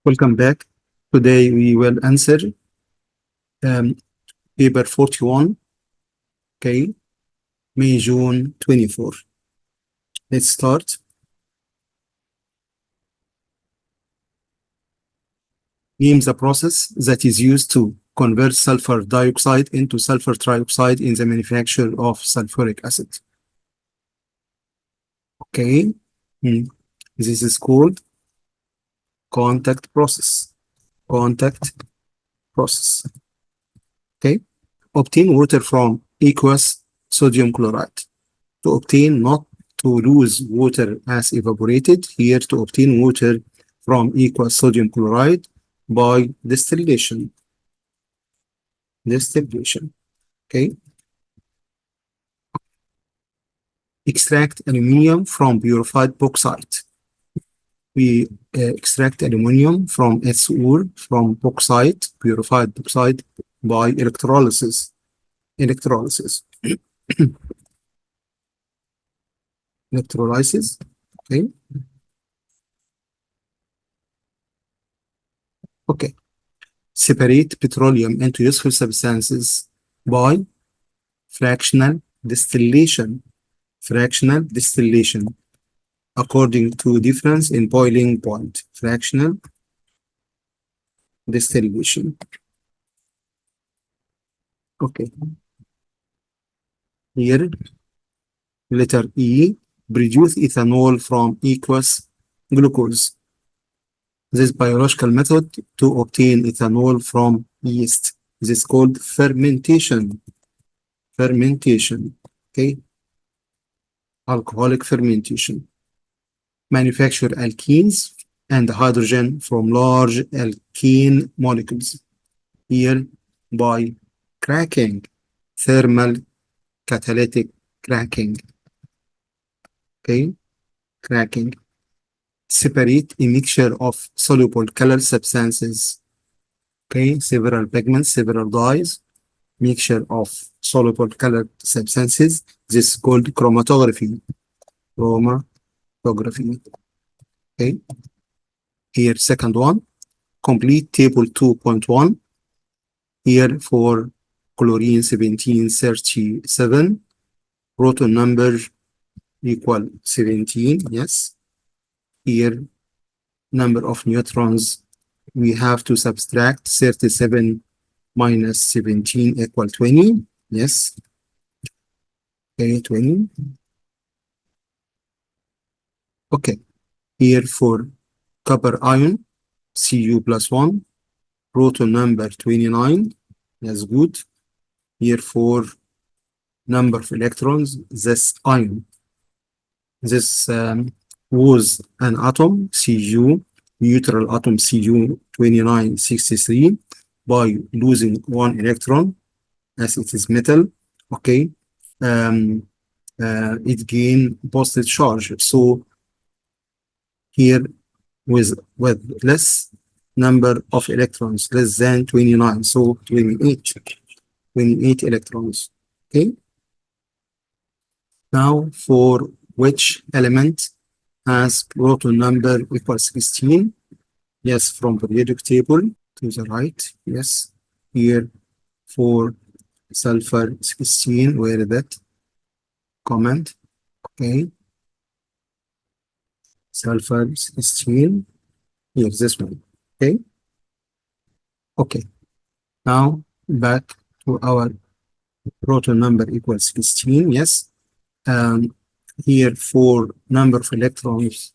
Welcome back. Today we will answer um, paper 41, okay, May, June 24. Let's start. Name the process that is used to convert sulfur dioxide into sulfur trioxide in the manufacture of sulfuric acid. Okay, this is called contact process. Contact process. Okay, obtain water from aqueous sodium chloride. To obtain, not to lose water as evaporated, here to obtain water from aqueous sodium chloride by distillation. Distillation, okay? Extract aluminium from purified bauxite. We extract aluminium from its ore from bauxite, purified bauxite by electrolysis. Electrolysis. Electrolysis, okay? Okay. Separate petroleum into useful substances by fractional distillation. Fractional distillation according to difference in boiling point. Fractional distillation. Okay. Here, letter E, produce ethanol from aqueous glucose. This biological method to obtain ethanol from yeast. This is called fermentation. Fermentation. Okay. Alcoholic fermentation. Manufacture alkenes and hydrogen from large alkene molecules. Here by cracking, thermal catalytic cracking. Okay, cracking. Separate a mixture of soluble color substances. Okay, several pigments, several dyes, mixture of soluble colored substances. This is called chromatography. Chromatography. Okay. Here, second one, complete table 2.1. Here for chlorine 1737, proton number equal 17, yes. Here, number of neutrons, we have to subtract 37 minus 17 equal 20, yes. Okay, 20. Okay, here for copper ion, Cu plus 1, proton number 29, that's good. Here for number of electrons, this ion. This was an atom, Cu, neutral atom Cu 2963, by losing one electron, as it is metal, okay, it gain positive charge. So here with less number of electrons, less than 29, so 28 electrons, okay. Now for which element has proton number equal 16? Yes, from periodic table to the right, yes. Here for sulfur 16, where is that? Comment, okay. Sulfur 16, here's this one, okay. Okay, now back to our proton number equals 16, yes. Here for number of electrons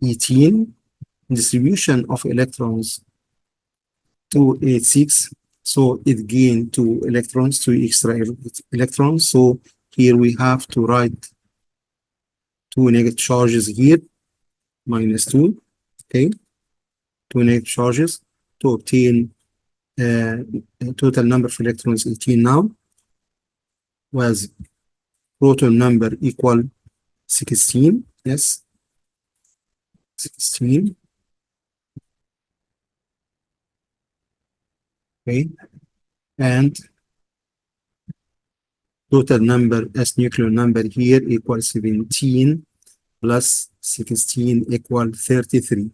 18, distribution of electrons 286, so it gained 2 electrons, 2 extra electrons. So here we have to write 2 negative charges here, minus 2, okay, 2 negative charges to obtain total number of electrons 18 now, was proton number equal 16, yes, 16, okay, and total number as nuclear number here equals 17 plus 16 equal 33,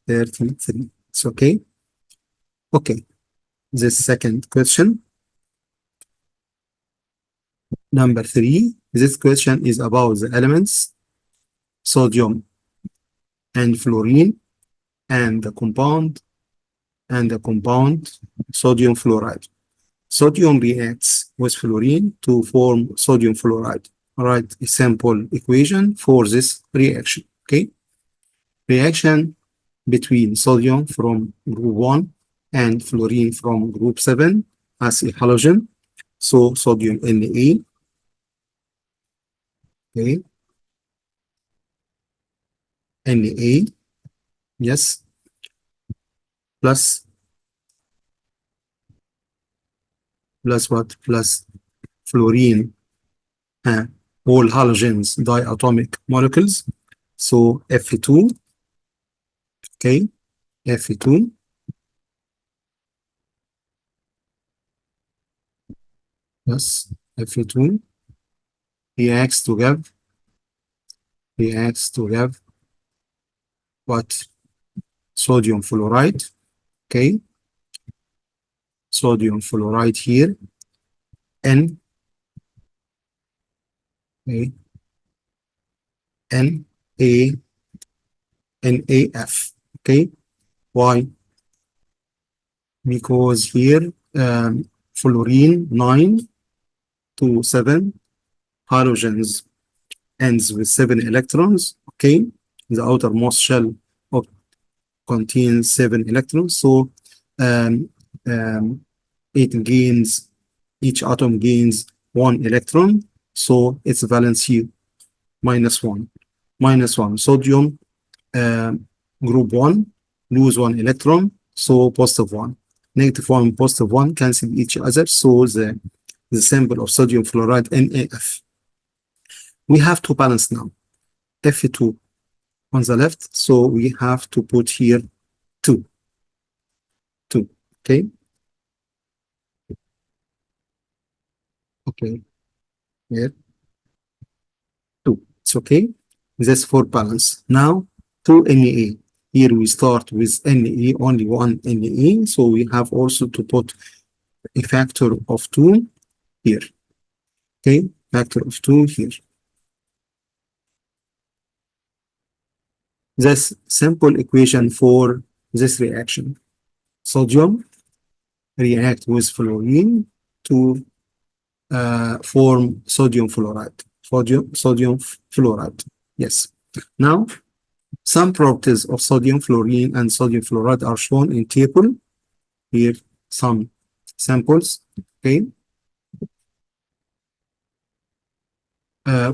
33. It's okay. Okay. The second question. Number 3. This question is about the elements sodium and fluorine and the compound sodium fluoride. Sodium reacts with fluorine to form sodium fluoride. Write a simple equation for this reaction. Okay. Reaction between sodium from group 1 and fluorine from group 7 as a halogen. So sodium Na, okay, Na, yes, plus what? Plus fluorine, all halogens diatomic molecules. So Fe2, okay, Fe2 plus Fe2 reacts to give what? Sodium fluoride, okay, sodium fluoride here, N, okay, Na, NaF, okay. Why? Because here fluorine 9 to 7 halogens ends with 7 electrons, okay. The outermost shell of contains 7 electrons, so um, um, each atom gains 1 electron, so its valency -1. Sodium group 1 lose 1 electron, so +1. -1 and +1 cancel each other, so the symbol of sodium fluoride NaF. We have to balance now. Fe2 on the left, so we have to put here 2. Okay. Okay. Here 2. It's okay. That's for balance. Now 2 Na. Here we start with Na, only one Na, so we have also to put a factor of 2 here. Okay, factor of 2 here. That's simple equation for this reaction. Sodium react with fluorine to form sodium fluoride. Sodium fluoride. Yes. Now, some properties of sodium fluorine and sodium fluoride are shown in table. Here, some samples. Okay.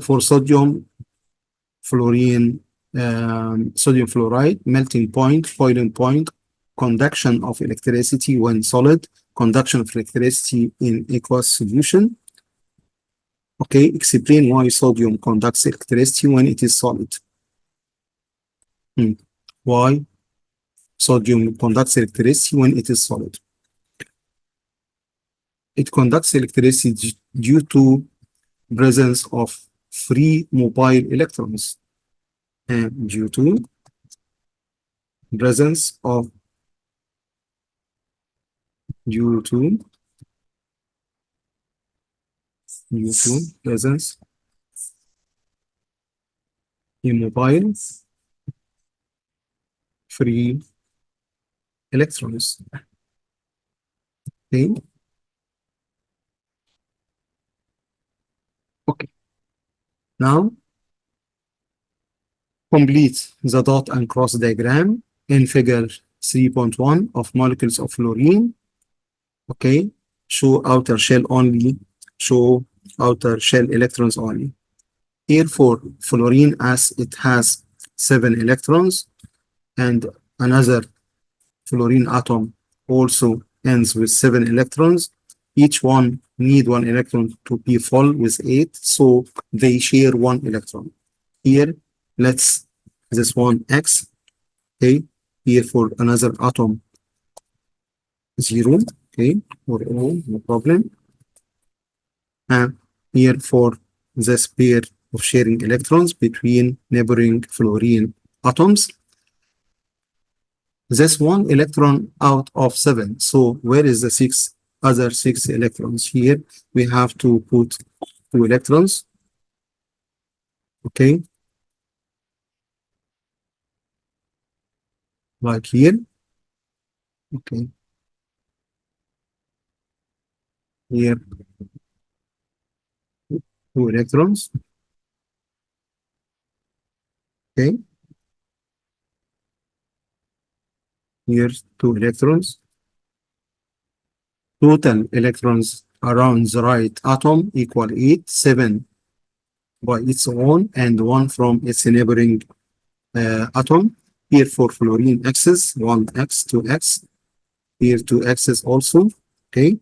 For sodium fluorine, sodium fluoride, melting point, boiling point, conduction of electricity when solid, conduction of electricity in aqueous solution. Okay, explain why sodium conducts electricity when it is solid. Why sodium conducts electricity when it is solid? It conducts electricity due to presence of free mobile electrons and due to presence of presence immobile free electrons. Okay. Okay. Now complete the dot and cross diagram in figure 3.1 of molecules of fluorine. Okay. Show outer shell only. Show outer shell electrons only. Here for fluorine, as it has 7 electrons, and another fluorine atom also ends with 7 electrons. Each one need 1 electron to be full with 8, so they share 1 electron. Here, let's this one X. Okay, here for another atom 0. Okay, for all, no problem. And here for this pair of sharing electrons between neighboring fluorine atoms. This one electron out of 7. So where is the other six electrons? Here we have to put two electrons. Okay, like here. Okay, here two electrons. Okay, here two electrons. Total electrons around the right atom equal 8, 7 by its own, and 1 from its neighboring atom. Here for fluorine X's, 1x, 2x. Here 2x's also. Okay,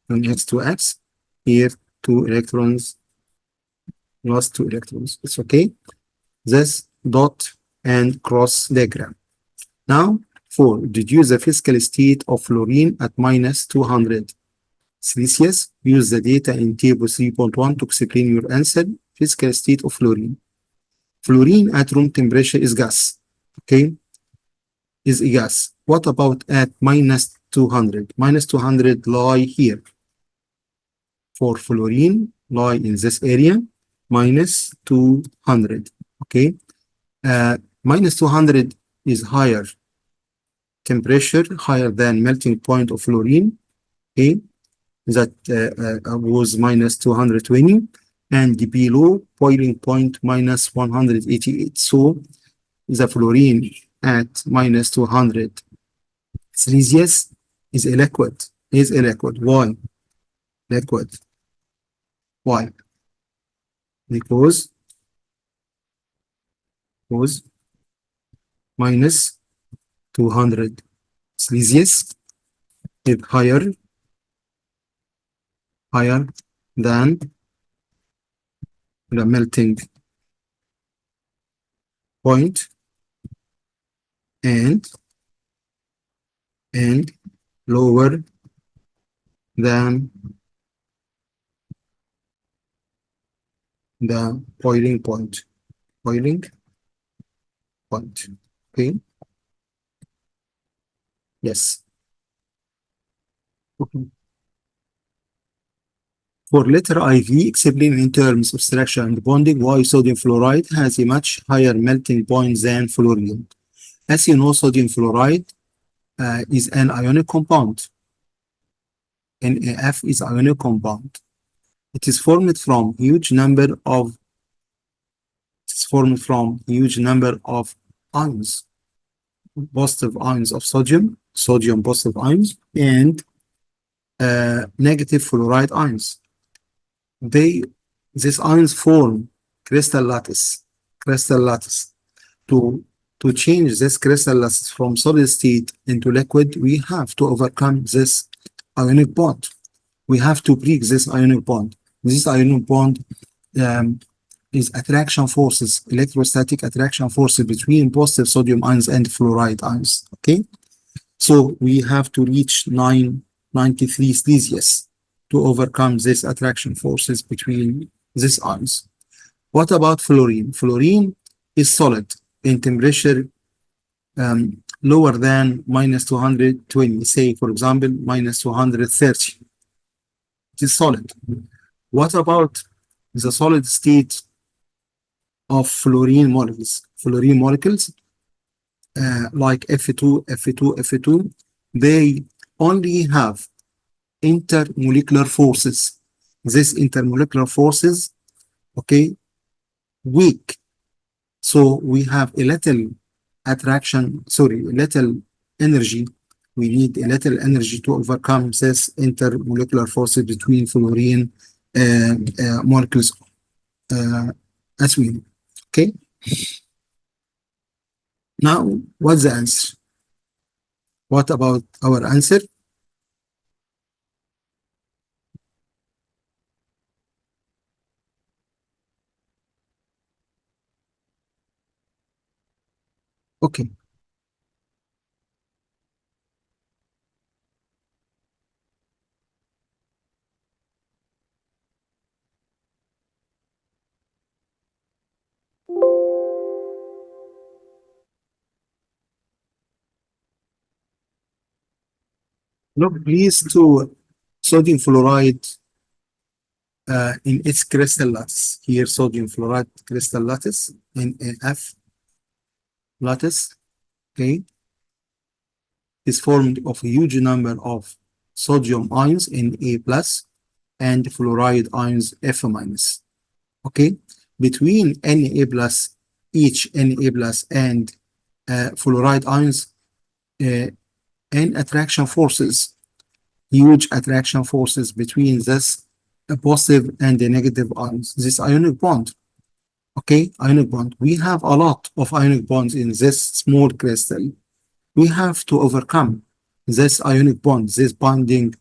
and x, 2x. Here 2 electrons plus 2 electrons. It's okay. This dot and cross diagram. Now, for deduce the physical state of fluorine at minus 200 Celsius, use the data in table 3.1 to explain your answer. Physical state of fluorine. Fluorine at room temperature is gas. Okay, is a gas. What about at minus 200? Minus 200 lie here. For fluorine, lie in this area, minus 200. Okay, minus 200 is higher temperature, higher than melting point of fluorine. Okay, that was minus 220, and below boiling point minus 188. So the fluorine at minus 200 Celsius is a liquid. Is a liquid. Why? Liquid. Why? Because minus 200 Celsius is higher than the melting point, and lower than the boiling point. Boiling point. Okay. Yes. Okay. For letter IV, explain in terms of structure and bonding why sodium fluoride has a much higher melting point than fluorine. As you know, sodium fluoride is an ionic compound. NaF is ionic compound. It is formed from huge number of ions, positive ions of sodium positive ions, and negative fluoride ions. These ions form crystal lattice. To change this crystal lattice from solid state into liquid, we have to overcome this ionic bond. We have to break this ionic bond. This ionic bond is attraction forces, electrostatic attraction forces between positive sodium ions and fluoride ions. Okay, so we have to reach 993 Celsius to overcome this attraction forces between these ions. What about fluorine? Fluorine is solid in temperature lower than minus 220, say for example minus 230. It is solid. What about the solid state of fluorine molecules? Fluorine molecules like Fe2, they only have intermolecular forces. These intermolecular forces, okay, weak. So we have a little little energy. We need a little energy to overcome this intermolecular forces between fluorine molecules as we know. Okay. Now, what's the answer? What about our answer? Okay. Look, please, to sodium fluoride in its crystal lattice. Here, sodium fluoride crystal lattice in F lattice, okay, is formed of a huge number of sodium ions in A plus and fluoride ions F minus. Okay, between Na plus, each Na plus and fluoride ions, uh, and attraction forces, huge attraction forces between this positive and the negative ions, this ionic bond. Okay, ionic bond. We have a lot of ionic bonds in this small crystal. We have to overcome this ionic bond, this bonding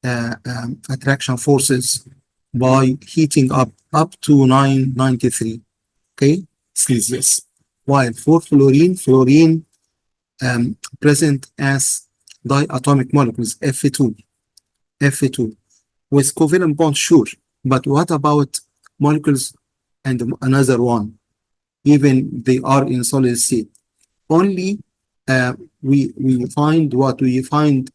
attraction forces by heating up to 993, okay, Celsius. While for fluorine present as diatomic molecules, Fe2, with covalent bond, sure. But what about molecules and another one? Even they are in solid state. Only uh, we find what we find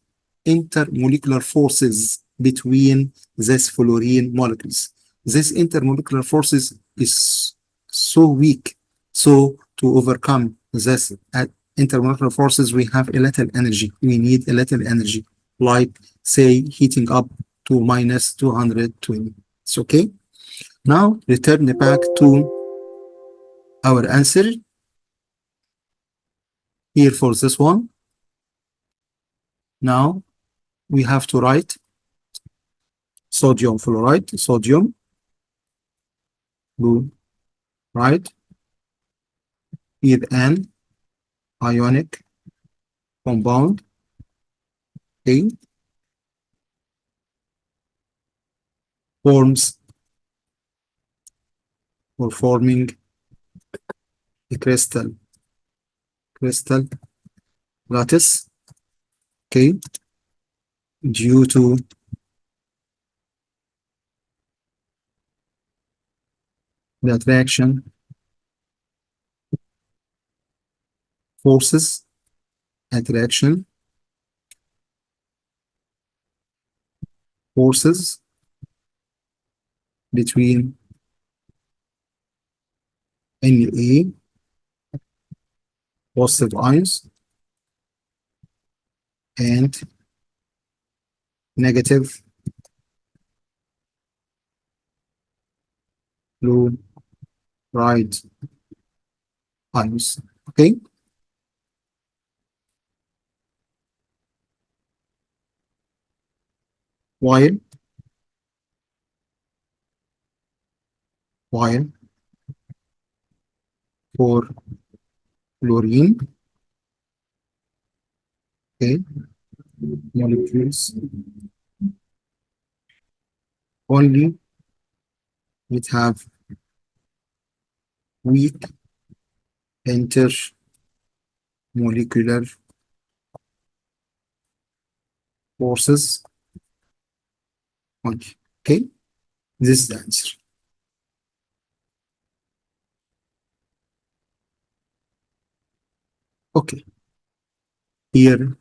intermolecular forces between these fluorine molecules. This intermolecular forces is so weak. So to overcome this intermolecular forces, we have a little energy. We need a little energy, like say heating up to minus 220. It's okay. Now return back to our answer here for this one. Now we have to write sodium fluoride, sodium fluoride is an ionic compound, okay, forms or forming a crystal lattice, okay, due to the forces, attraction forces between Na positive ions and negative fluoride ions, okay. While for fluorine, okay, molecules only it have weak intermolecular forces only. Okay, this is the answer. Okay, here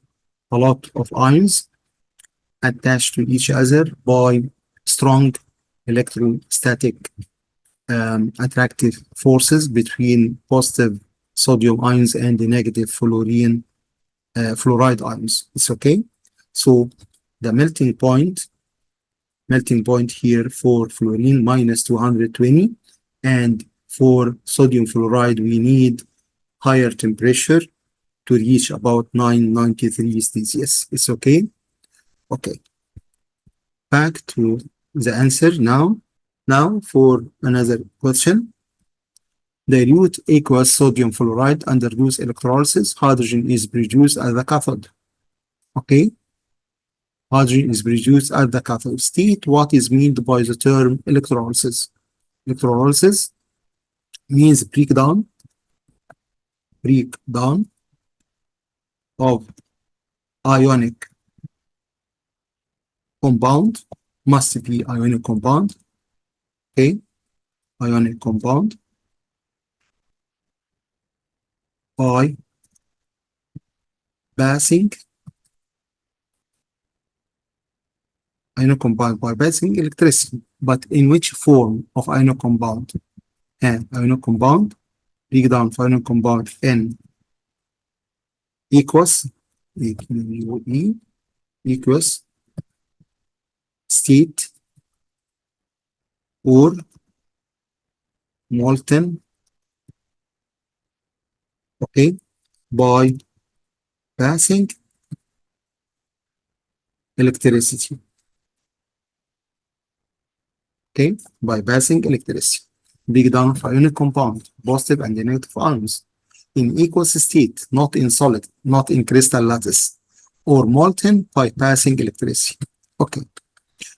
a lot of ions attached to each other by strong electrostatic attractive forces between positive sodium ions and the negative fluoride ions. It's okay. So the melting point here for fluorine minus 220, and for sodium fluoride we need higher temperature to reach about 993 Celsius. It's okay. Okay, back to the answer now. Now for another question. Dilute aqueous sodium fluoride undergoes electrolysis. Hydrogen is produced as the cathode. Okay, hydrogen is produced at the cathode. State what is meant by the term electrolysis. Electrolysis means breakdown of ionic compound, must be ionic compound, okay, ionic compound by passing ionic compound by passing electricity. But in which form of ionic compound? And ionic compound, break down for ionic compound N equals E equals state or molten, okay, by passing electricity, okay, by passing electricity. Break down of ionic compound, positive and negative ions in aqueous state, not in solid, not in crystal lattice, or molten by passing electricity. Okay,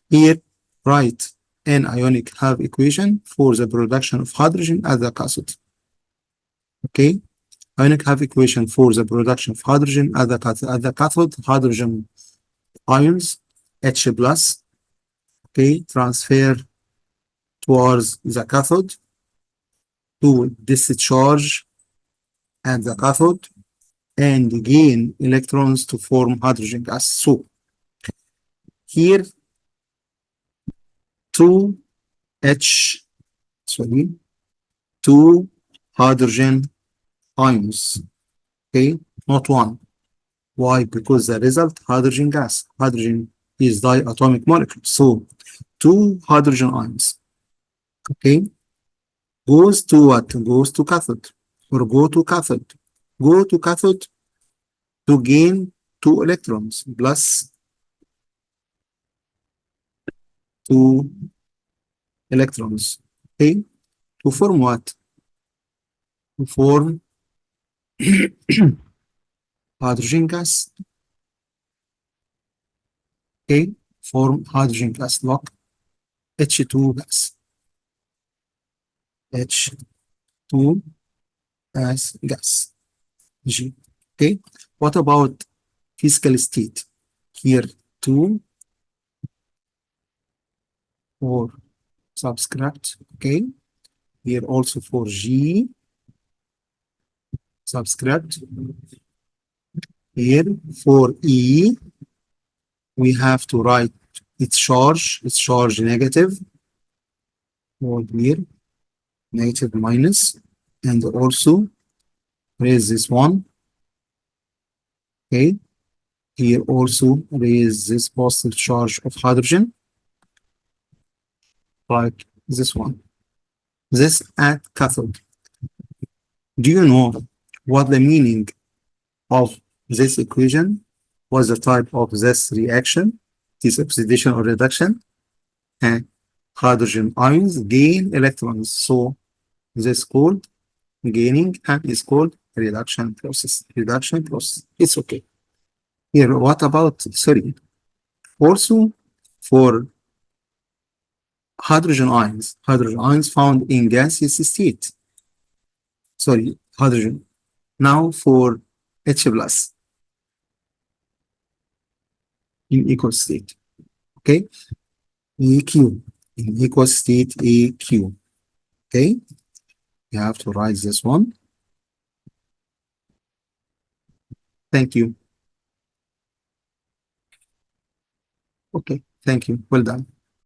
here write an ionic half equation for the production of hydrogen at the cathode. Okay, ionic half equation for the production of hydrogen at the cathode. At the cathode, hydrogen ions H plus, okay, transfer towards the cathode to discharge at the cathode and gain electrons to form hydrogen gas. So here 2H, sorry, 2 hydrogen ions, okay, not one. Why? Because the result hydrogen gas. Hydrogen is diatomic molecule. So 2 hydrogen ions, okay, goes to what? Goes to cathode or go to cathode. Go to cathode to gain 2 electrons plus 2 electrons, okay, to form what? To form hydrogen gas, okay, form hydrogen gas, look, H2 gas, H2 as gas, G, okay. What about physical state? Here 2 for subscript, okay. Here also for G subscript. Here for E, we have to write its charge negative, or here negative minus, and also raise this one, okay. Here also raise this positive charge of hydrogen, like this one. This at cathode. Do you know what the meaning of this equation? What's the type of this reaction? Is oxidation or reduction? And hydrogen ions gain electrons. So this called gaining and is called reduction process. Reduction process. It's okay. Here, what about, sorry, also for hydrogen ions found in gaseous state. Sorry, hydrogen. Now for H plus in equal state. Okay, EQ in equal state AQ. Okay, you have to write this one. Thank you. Okay, thank you. Well done.